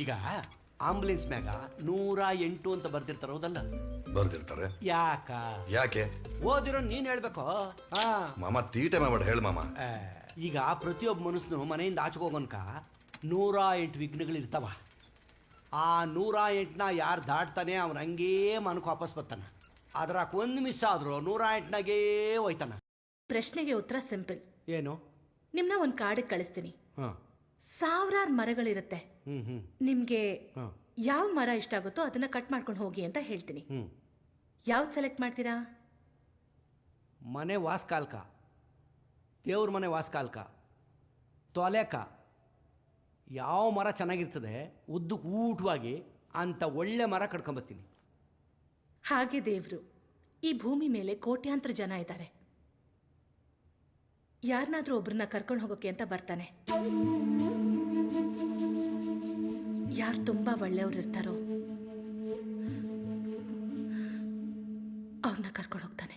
ಈಗ ಆಂಬುಲೆನ್ಸ್ ಮ್ಯಾಗ 108 ಅಂತ ಬರ್ದಿರ್ತಾರ, ಹೌದಲ್ಲ? ಬರ್ದಿರ್ತಾರೆ. ಯಾಕೆ ಓದಿರೋ ನೀನ್ ಹೇಳ್ಬೇಕು. ಮಾಮ ತೀಟೆ ಮಾಡ್ಬೇಡ, ಹೇಳು ಮಾಮ. ಈಗ ಪ್ರತಿಯೊಬ್ಬ ಮನುಷ್ಯನು ಮನೆಯಿಂದ ಆಚೆಗೆ ಹೋಗೋನ್ಕ 108 ವಿಘ್ನಗಳಿರ್ತಾವ. ಆ 108ನ ಯಾರು ದಾಟ್ತಾನೆ ಅವನು ಹಂಗೇ ಮನಕ್ಕೆ ವಾಪಸ್ ಬರ್ತಾನೆ. ಅದ್ರಾಗ ಒಂದು ಮಿಸ್ ಆದರೂ 108ನಾಗೇ ಹೋಯ್ತಾನ. ಪ್ರಶ್ನೆಗೆ ಉತ್ತರ ಸಿಂಪಲ್. ಏನು? ನಿಮ್ನ ಒಂದು ಕಾಡಿಗೆ ಕಳಿಸ್ತೀನಿ. ಹಾಂ, ಸಾವಿರಾರು ಮರಗಳಿರುತ್ತೆ. ನಿಮ್ಗೆ ಯಾವ ಮರ ಇಷ್ಟ ಆಗುತ್ತೋ ಅದನ್ನ ಕಟ್ ಮಾಡ್ಕೊಂಡು ಹೋಗಿ ಅಂತ ಹೇಳ್ತೀನಿ. ಯಾವ್ದು ಸೆಲೆಕ್ಟ್ ಮಾಡ್ತೀರಾ? ಮನೆ ವಾಸ್ಕಾಲ್ಕ, ದೇವ್ರ ಮನೆ ವಾಸ್ಕಾಲ್ಕ, ತೊಲೆಕ, ಯಾವ ಮರ ಚೆನ್ನಾಗಿರ್ತದೆ ಉದ್ದಕ್ಕೆ ಊಟವಾಗಿ ಅಂತ ಒಳ್ಳೆ ಮರ ಕಡ್ಕೊಂಬತ್ತೀನಿ. ಹಾಗೆ ದೇವ್ರು ಈ ಭೂಮಿ ಮೇಲೆ ಕೋಟ್ಯಾಂತರ ಜನ ಇದ್ದಾರೆ. ಯಾರನ್ನಾದ್ರೂ ಒಬ್ರನ್ನ ಕರ್ಕೊಂಡು ಹೋಗೋಕೆ ಅಂತ ಬರ್ತಾನೆ. ಯಾರು ತುಂಬಾ ಒಳ್ಳೆಯವ್ರು ಇರ್ತಾರೋ ಅವ್ರನ್ನ ಕರ್ಕೊಂಡು ಹೋಗ್ತಾನೆ.